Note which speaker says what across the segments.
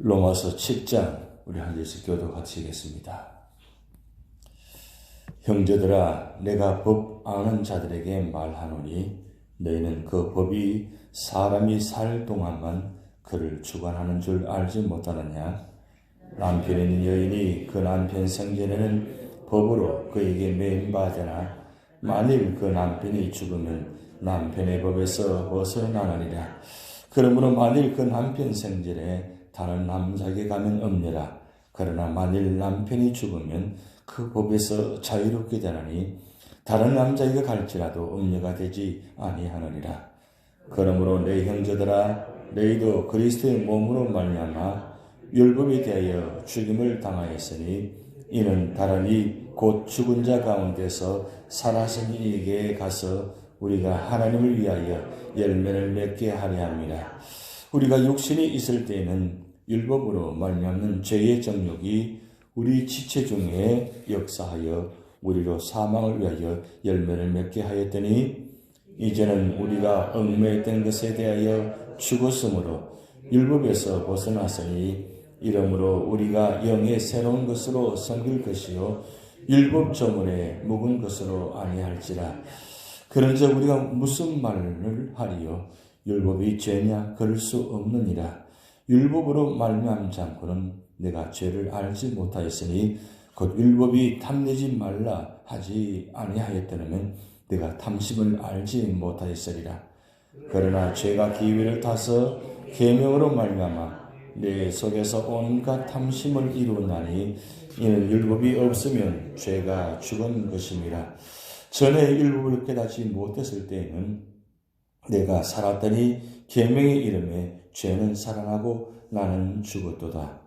Speaker 1: 로마서 7장 우리 한 절씩 교도 같이 읽겠습니다. 형제들아, 내가 법 아는 자들에게 말하노니 너희는 그 법이 사람이 살 동안만 그를 주관하는 줄 알지 못하느냐? 남편이 있는 여인이 그 남편 생전에는 법으로 그에게 매임받으나 만일 그 남편이 죽으면 남편의 법에서 벗어나느니라. 그러므로 만일 그 남편 생전에 다른 남자에게 가면 없느라. 그러나 만일 남편이 죽으면 그 법에서 자유롭게 되나니 다른 남자에게 갈지라도 음녀가 되지 아니하느니라. 그러므로 내 형제들아, 너희도 그리스도의 몸으로 말미암아 율법에 대하여 죽임을 당하였으니 이는 다른 이 곧 죽은 자 가운데서 살아신 이에게 가서 우리가 하나님을 위하여 열매를 맺게 하려 함이라. 우리가 육신이 있을 때에는 율법으로 말미암는 죄의 정욕이 우리 지체 중에 역사하여 우리로 사망을 위하여 열매를 맺게 하였더니 이제는 우리가 얽매였던 것에 대하여 죽었으므로 율법에서 벗어났으니 이러므로 우리가 영의 새로운 것으로 섬길 것이요 율법 저물에 묵은 것으로 아니할지라. 그런즉 우리가 무슨 말을 하리요? 율법이 죄냐? 그럴 수 없느니라. 율법으로 말미암지 않고는 내가 죄를 알지 못하였으니 곧 율법이 탐내지 말라 하지 아니하였다면 내가 탐심을 알지 못하였으리라. 그러나 죄가 기회를 타서 계명으로 말미암아 내 속에서 온갖 탐심을 이루었나니 이는 율법이 없으면 죄가 죽은 것임이라. 전에 율법을 깨닫지 못했을 때에는 내가 살았더니 계명의 이름에 죄는 살아나고 나는 죽었도다.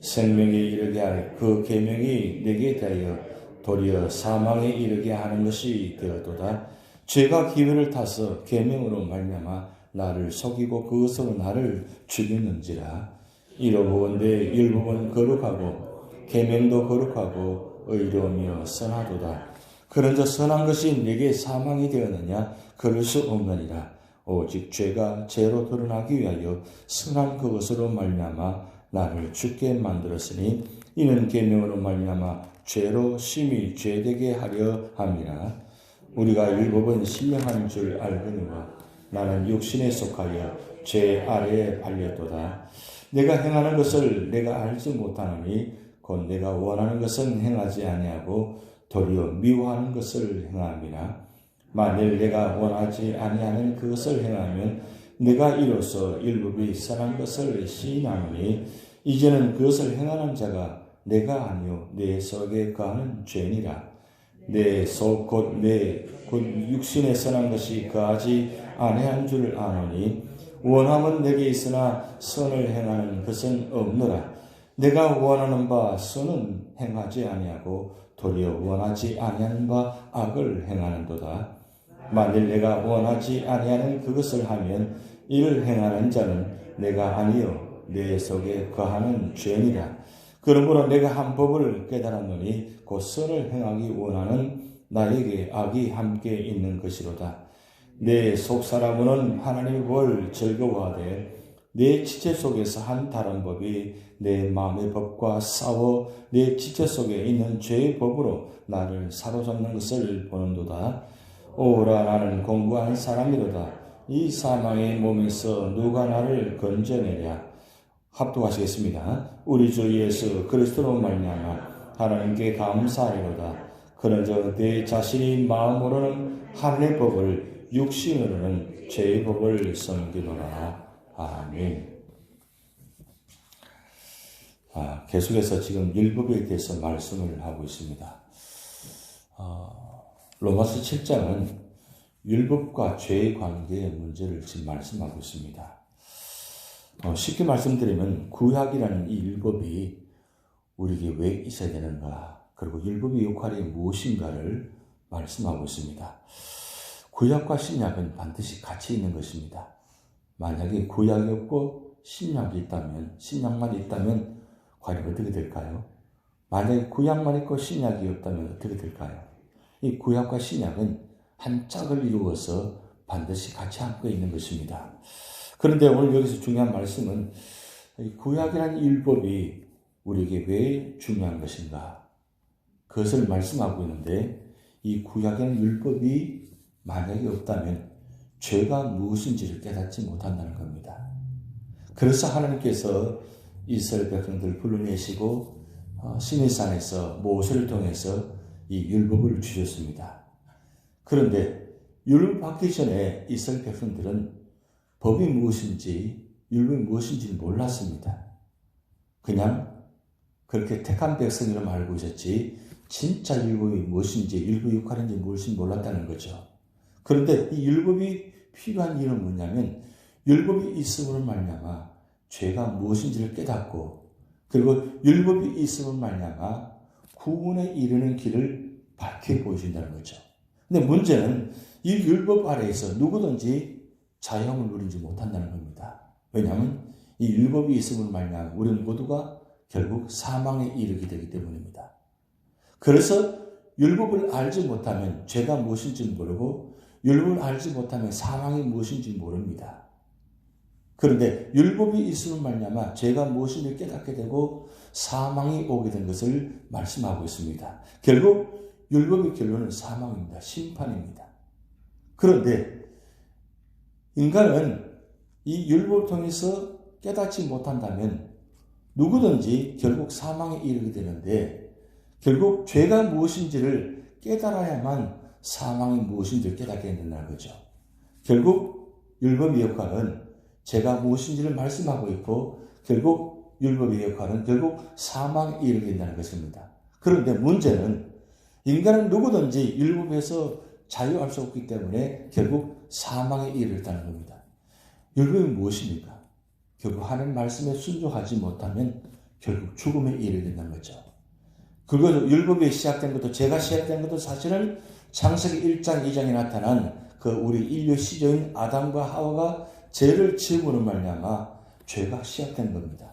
Speaker 1: 생명에 이르게 할 그 계명이 내게 대하여 도리어 사망에 이르게 하는 것이 되었도다. 죄가 기회를 타서 계명으로 말미암아 나를 속이고 그것으로 나를 죽였는지라. 이러보건대 율법은 거룩하고 계명도 거룩하고 의로우며 선하도다. 그런저 선한 것이 내게 사망이 되었느냐? 그럴 수 없느니라. 오직 죄가 죄로 드러나기 위하여 선한 그것으로 말미암아 나를 죽게 만들었으니 이는 계명으로 말미암아 죄로 심히 죄되게 하려 함이라. 우리가 율법은 신령한 줄 알거니와 나는 육신에 속하여 죄 아래에 팔렸도다. 내가 행하는 것을 내가 알지 못하노니 곧 내가 원하는 것은 행하지 아니하고 도리어 미워하는 것을 행함이라. 만일 내가 원하지 아니하는 그것을 행하면 내가 이로써 율법이 선한 것을 시인하노니 이제는 그것을 행하는 자가 내가 아니요 내 속에 거하는 죄니라. 내 속 곧 내 곧 육신에 선한 것이 거하지 아니한 줄 아노니 원함은 내게 있으나 선을 행하는 것은 없노라. 내가 원하는 바 선은 행하지 아니하고 도리어 원하지 아니하는 바 악을 행하는도다. 만일 내가 원하지 아니하는 그것을 하면 이를 행하는 자는 내가 아니요 내 속에 거하는 죄니라. 그러므로 내가 한 법을 깨달았노니 곧 선을 행하기 원하는 나에게 악이 함께 있는 것이로다. 내 속사람은 하나님의 법을 즐거워하되 내 지체 속에서 한 다른 법이 내 마음의 법과 싸워 내 지체 속에 있는 죄의 법으로 나를 사로잡는 것을 보는도다. 오라, 나는 공부한 사람이로다. 이 사망의 몸에서 누가 나를 건져내랴. 합독하시겠습니다. 우리 주 예수 그리스도로 말미암아 하나님께 감사하리로다. 그런즉 내 자신이 마음으로는 하나님의 법을 육신으로는 죄의 법을 섬기노라. 아멘. 계속해서 지금 율법에 대해서 말씀을 하고 있습니다. 로마서 7장은 율법과 죄의 관계의 문제를 지금 말씀하고 있습니다. 쉽게 말씀드리면 구약이라는 이 율법이 우리에게 왜 있어야 되는가, 그리고 율법의 역할이 무엇인가를 말씀하고 있습니다. 구약과 신약은 반드시 같이 있는 것입니다. 만약에 구약이 없고 신약이 있다면, 신약만 있다면 과연 어떻게 될까요? 만약에 구약만 있고 신약이 없다면 어떻게 될까요? 이 구약과 신약은 한 짝을 이루어서 반드시 같이 함께 있는 것입니다. 그런데 오늘 여기서 중요한 말씀은 구약이라는 율법이 우리에게 왜 중요한 것인가? 그것을 말씀하고 있는데 이 구약이라는 율법이 만약에 없다면 죄가 무엇인지를 깨닫지 못한다는 겁니다. 그래서 하나님께서 이스라엘 백성들을 불러내시고 시내산에서 모세를 통해서 이 율법을 주셨습니다. 그런데 율법 받기 전에 이스라엘 백성들은 법이 무엇인지 율법이 무엇인지 몰랐습니다. 그냥 그렇게 택한 백성이라고 알고 있었지 진짜 율법이 무엇인지 율법의 역할인지 무엇인지 몰랐다는 거죠. 그런데 이 율법이 필요한 이유는 뭐냐면 율법이 있음으로 말미암아 죄가 무엇인지를 깨닫고 그리고 율법이 있음으로 말미암아 구원에 이르는 길을 밝혀 보여준다는 거죠. 근데 문제는 이 율법 아래에서 누구든지 자유함을 누리지 못한다는 겁니다. 왜냐하면 이 율법이 있음으로 말미암아 우리는 모두가 결국 사망에 이르게 되기 때문입니다. 그래서 율법을 알지 못하면 죄가 무엇인지 모르고 율법을 알지 못하면 사망이 무엇인지 모릅니다. 그런데 율법이 있음으로 말미암아 죄가 무엇인지 깨닫게 되고 사망이 오게 된 것을 말씀하고 있습니다. 결국 율법의 결론은 사망입니다. 심판입니다. 그런데 인간은 이 율법을 통해서 깨닫지 못한다면 누구든지 결국 사망에 이르게 되는데 결국 죄가 무엇인지를 깨달아야만 사망이 무엇인지를 깨닫게 된다는 거죠. 결국 율법의 역할은 죄가 무엇인지를 말씀하고 있고 결국 율법의 역할은 결국 사망에 이르게 된다는 것입니다. 그런데 문제는 인간은 누구든지 율법에서 자유할 수 없기 때문에 결국 사망에 이르다는 겁니다. 율법이 무엇입니까? 결국 하나님 말씀에 순종하지 못하면 결국 죽음에 이르게 된다는 거죠. 그리고 율법이 시작된 것도 죄가 시작된 것도 사실은 창세기 1장 2장에 나타난 그 우리 인류 시조인 아담과 하와가 죄를 지음으로 말미암아 죄가 시작된 겁니다.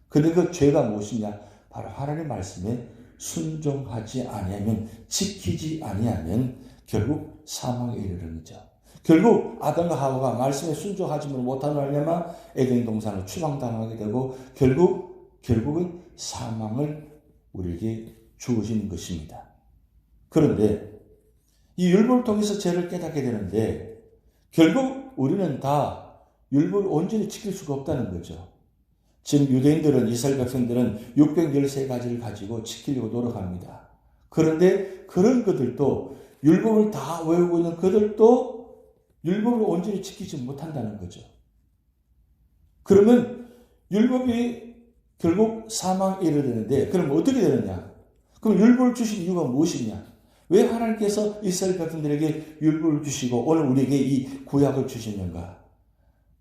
Speaker 1: 근데 그 죄가 무엇이냐? 바로 하나님의 말씀에 순종하지 아니하면 지키지 아니하면 결국 사망에 이르는 거죠. 결국 아담과 하와가 말씀에 순종하지 못하는 말미암아 에덴 동산을 추방당하게 되고 결국은 사망을 우리에게 주어지는 것입니다. 그런데 이 율법을 통해서 죄를 깨닫게 되는데 결국 우리는 다 율법을 온전히 지킬 수가 없다는 거죠. 지금 유대인들은 이스라엘 백성들은 613가지를 가지고 지키려고 노력합니다. 그런데 그런 그들도 율법을 다 외우고 있는 그들도 율법을 온전히 지키지 못한다는 거죠. 그러면 율법이 결국 사망에 이르되는데 그럼 어떻게 되느냐? 그럼 율법을 주신 이유가 무엇이냐? 왜 하나님께서 이스라엘 백성들에게 율법을 주시고 오늘 우리에게 이 구약을 주시는가?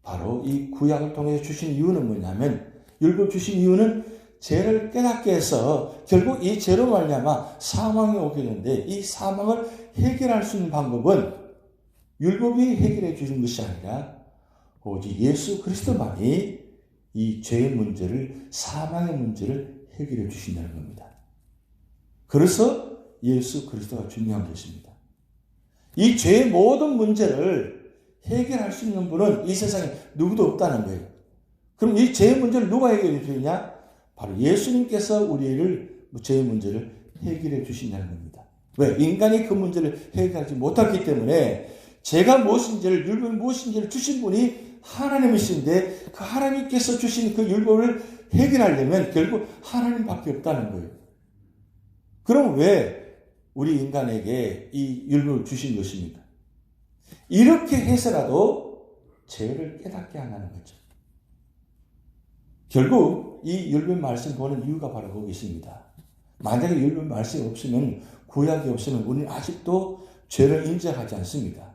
Speaker 1: 바로 이 구약을 통해서 주신 이유는 뭐냐면 율법을 주신 이유는 죄를 깨닫게 해서 결국 이 죄로 말미암아 사망이 오게 되는데 이 사망을 해결할 수 있는 방법은 율법이 해결해 주는 것이 아니라 오직 예수 그리스도만이 이 죄의 문제를 사망의 문제를 해결해 주신다는 겁니다. 그래서 예수 그리스도가 중요한 것입니다. 이 죄의 모든 문제를 해결할 수 있는 분은 이 세상에 누구도 없다는 거예요. 그럼 이 죄의 문제를 누가 해결해 주느냐? 바로 예수님께서 우리를 죄의 문제를 해결해 주신다는 겁니다. 왜? 인간이 그 문제를 해결하지 못했기 때문에 죄가 무엇인지를 율법이 무엇인지를 주신 분이 하나님이신데 그 하나님께서 주신 그 율법을 해결하려면 결국 하나님밖에 없다는 거예요. 그럼 왜 우리 인간에게 이 율법을 주신 것입니까? 이렇게 해서라도 죄를 깨닫게 한다는 거죠. 결국 이 율법 말씀 보는 이유가 바로 거기 있습니다. 만약에 율법 말씀이 없으면 구약이 없으면 우리는 아직도 죄를 인정하지 않습니다.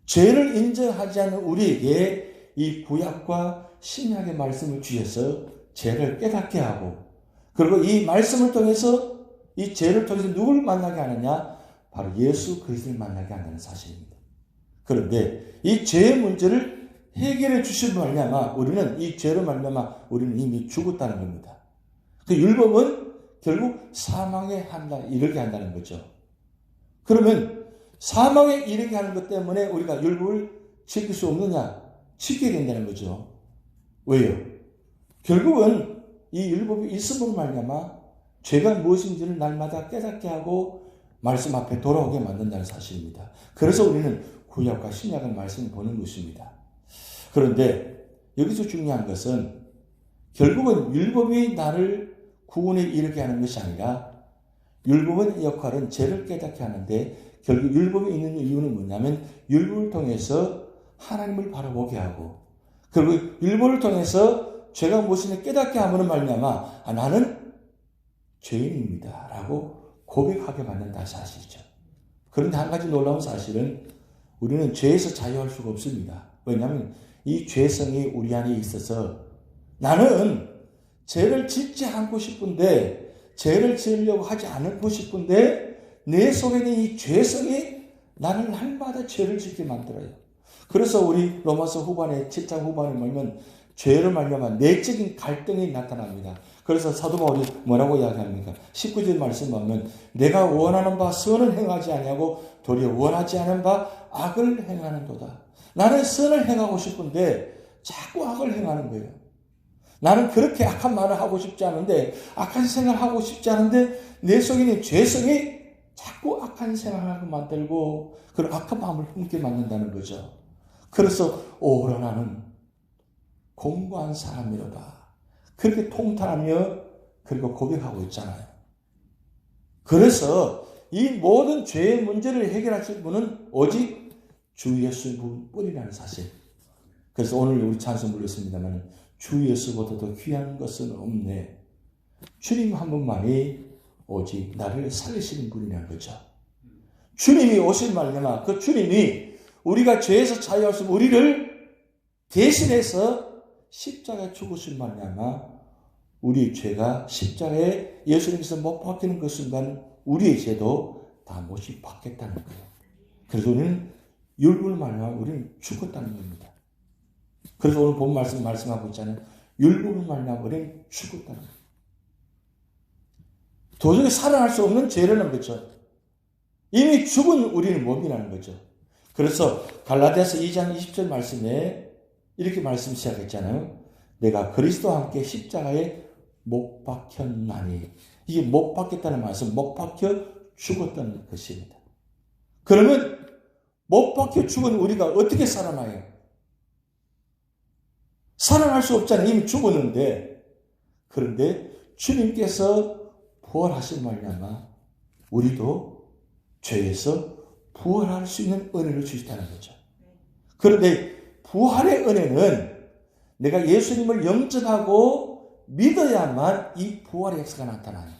Speaker 1: 죄를 인정하지 않는 우리에게 이 구약과 신약의 말씀을 주셔서 죄를 깨닫게 하고 그리고 이 말씀을 통해서 이 죄를 통해서 누구를 만나게 하느냐? 바로 예수 그리스도를 만나게 한다는 사실입니다. 그런데 이 죄의 문제를 해결해 주신 말미암아 우리는 이 죄로 말미암아 우리는 이미 죽었다는 겁니다. 그 율법은 결국 사망에 이르게 한다는 거죠. 그러면 사망에 이르게 하는 것 때문에 우리가 율법을 지킬 수 없느냐? 지켜야 된다는 거죠. 왜요? 결국은 이 율법이 있음으로 말미암아 죄가 무엇인지를 날마다 깨닫게 하고 말씀 앞에 돌아오게 만든다는 사실입니다. 그래서 우리는 구약과 신약의 말씀을 보는 것입니다. 그런데 여기서 중요한 것은 결국은 율법이 나를 구원에 이르게 하는 것이 아니라 율법의 역할은 죄를 깨닫게 하는데 결국 율법이 있는 이유는 뭐냐면 율법을 통해서 하나님을 바라보게 하고 그리고 율법을 통해서 죄가 무엇인지 깨닫게 하면 말미암아 나는 죄인입니다 라고 고백하게 만든다는 사실이죠. 그런데 한 가지 놀라운 사실은 우리는 죄에서 자유할 수가 없습니다. 왜냐하면 이 죄성이 우리 안에 있어서 나는 죄를 짓지 않고 싶은데 죄를 지으려고 하지 않고 싶은데 내 속에 있는 이 죄성이 나를 날마다 죄를 짓게 만들어요. 그래서 우리 로마서 후반에 7장 후반에 보면 죄를 말미암아 내적인 갈등이 나타납니다. 그래서 사도 바울이 뭐라고 이야기합니까? 19절 말씀 보면 내가 원하는 바 선을 행하지 아니하고 도리어 원하지 않은 바 악을 행하는도다. 나는 선을 행하고 싶은데 자꾸 악을 행하는 거예요. 나는 그렇게 악한 말을 하고 싶지 않은데 악한 생각을 하고 싶지 않은데 내 속에 있는 죄성이 자꾸 악한 생각을 하고 만들고 그런 악한 마음을 품게 만든다는 거죠. 그래서 오호라 나는 공고한 사람이로다. 그렇게 통탄하며 그리고 고백하고 있잖아요. 그래서 이 모든 죄의 문제를 해결하실 분은 오직 주 예수뿐이라는 사실. 그래서 오늘 우리 찬송 불렀습니다만 주 예수보다 더 귀한 것은 없네. 주님 한 분만이 오직 나를 살리시는 분이라는 거죠. 주님이 오신 말미암아 그 주님이 우리가 죄에서 자유할 수 우리를 대신해서 십자가에 죽으신 말미암아 우리 죄가 십자가에 예수님께서 못 박히는 그 순간 우리의 죄도 다 못이 받겠다는 거예요. 그래서 우리는 율법을 말미암아 우리는 죽었다는 겁니다. 그래서 오늘 본 말씀하고 있잖아요. 율법을 말미암아 우리는 죽었다는 거예요. 도저히 살아날 수 없는 죄라는 거죠. 이미 죽은 우리는 몸이라는 거죠. 그래서 갈라디아서 2장 20절 말씀에 이렇게 말씀 시작했잖아요. 내가 그리스도와 함께 십자가에 못 박혔나니. 이게 못 박혔다는 말씀, 못 박혀 죽었다는 것입니다. 그러면 못 박혀 죽은 우리가 어떻게 살아나요? 살아날 수 없잖아요. 이미 죽었는데. 그런데 주님께서 부활하신 말미암아 우리도 죄에서 부활할 수 있는 은혜를 주시다는 거죠. 그런데 부활의 은혜는 내가 예수님을 영접하고 믿어야만 이 부활의 역사가 나타나요.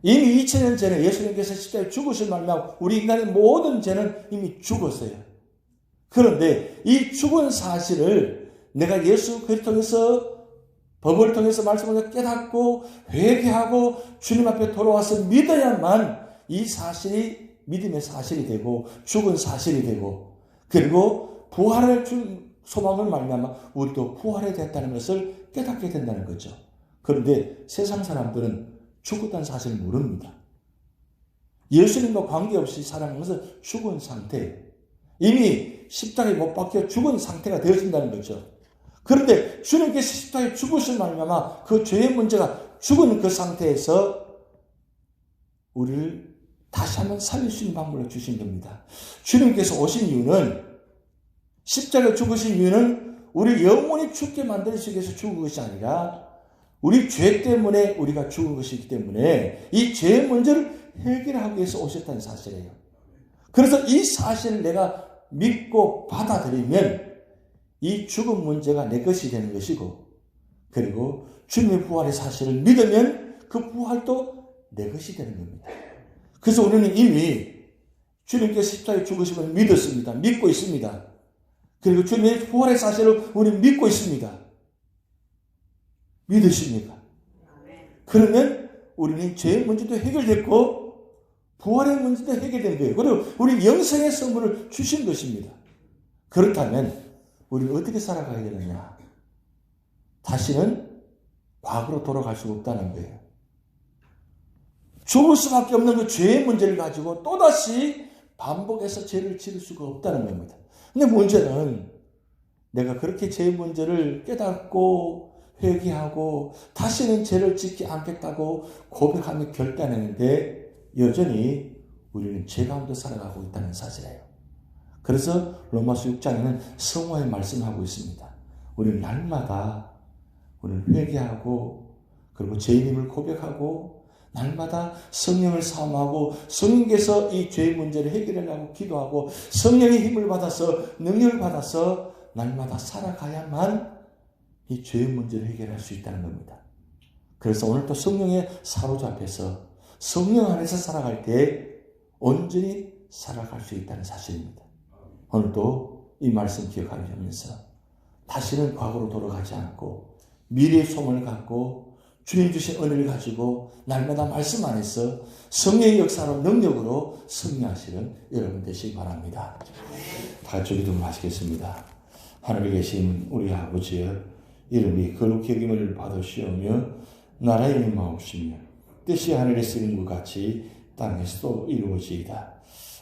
Speaker 1: 이미 2000년 전에 예수님께서 십자가에 죽으신 말미암아 우리 인간의 모든 죄는 이미 죽었어요. 그런데 이 죽은 사실을 내가 예수 그리스도를 통해서 법을 통해서 말씀을 깨닫고 회개하고 주님 앞에 돌아와서 믿어야만 이 사실이 믿음의 사실이 되고 죽은 사실이 되고 그리고 부활을 준 소망을 말미암아 우리도 부활이 됐다는 것을 깨닫게 된다는 거죠. 그런데 세상 사람들은 죽었다는 사실을 모릅니다. 예수님과 관계없이 살아가는 것은 죽은 상태, 이미 십자가에 못 박혀 죽은 상태가 되어진다는 거죠. 그런데 주님께서 십자가에 죽으신 말미암아 그 죄의 문제가 죽은 그 상태에서 우리를 다시 한번 살릴 수 있는 방법을 주신 겁니다. 주님께서 오신 이유는 십자가에 죽으신 이유는 우리 영원히 죽게 만들기 위해서 죽은 것이 아니라 우리 죄 때문에 우리가 죽은 것이기 때문에 이 죄의 문제를 해결하기 위해서 오셨다는 사실이에요. 그래서 이 사실을 내가 믿고 받아들이면 이 죽은 문제가 내 것이 되는 것이고 그리고 주님의 부활의 사실을 믿으면 그 부활도 내 것이 되는 겁니다. 그래서 우리는 이미 주님께서 십자가에 죽으심을 믿었습니다. 믿고 있습니다. 그리고 주님의 부활의 사실을 우리는 믿고 있습니다. 믿으십니까? 그러면 우리는 죄의 문제도 해결됐고 부활의 문제도 해결된 거예요. 그리고 우리 영생의 선물을 주신 것입니다. 그렇다면 우리는 어떻게 살아가야 되느냐? 다시는 과거로 돌아갈 수 없다는 거예요. 죽을 수밖에 없는 그 죄의 문제를 가지고 또다시 반복해서 죄를 지을 수가 없다는 겁니다. 근데 문제는 내가 그렇게 죄의 문제를 깨닫고 회개하고 다시는 죄를 짓지 않겠다고 고백하며 결단했는데 여전히 우리는 죄 가운데 살아가고 있다는 사실이에요. 그래서 로마서 6장에는 성화의 말씀하고 있습니다. 우리는 날마다 우리는 회개하고 그리고 죄인임을 고백하고 날마다 성령을 사모하고 성령께서 이 죄의 문제를 해결하려고 기도하고 성령의 힘을 받아서 능력을 받아서 날마다 살아가야만 이 죄의 문제를 해결할 수 있다는 겁니다. 그래서 오늘 또 성령에 사로잡혀서 성령 안에서 살아갈 때 온전히 살아갈 수 있다는 사실입니다. 오늘도 이 말씀 기억하면서 다시는 과거로 돌아가지 않고 미래의 소망을 갖고 주님 주신 은혜를 가지고 날마다 말씀 안에서 성령의 역사로 능력으로 승리하시는 여러분 되시기 바랍니다. 다 같이 기도하시겠습니다. 하늘에 계신 우리 아버지여, 이름이 거룩히 여김을 받으시오며 나라의 임하옵시며 뜻이 하늘에서 이룬 것 같이 땅에서도 이루어지이다.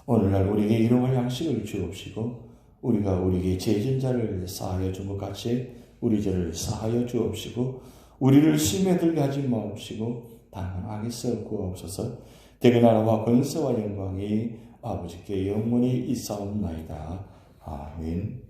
Speaker 1: 오늘날 우리에게 일용할 양식을 주옵시고 우리가 우리에게 죄진 자를 사하여 준 것 같이 우리 죄를 사하여 주옵시고 우리를 시험에 들게 하지 마옵시고 다만 악에서 구하옵소서. 대개 나라와 권세와 영광이 아버지께 영원히 있사옵나이다. 아멘.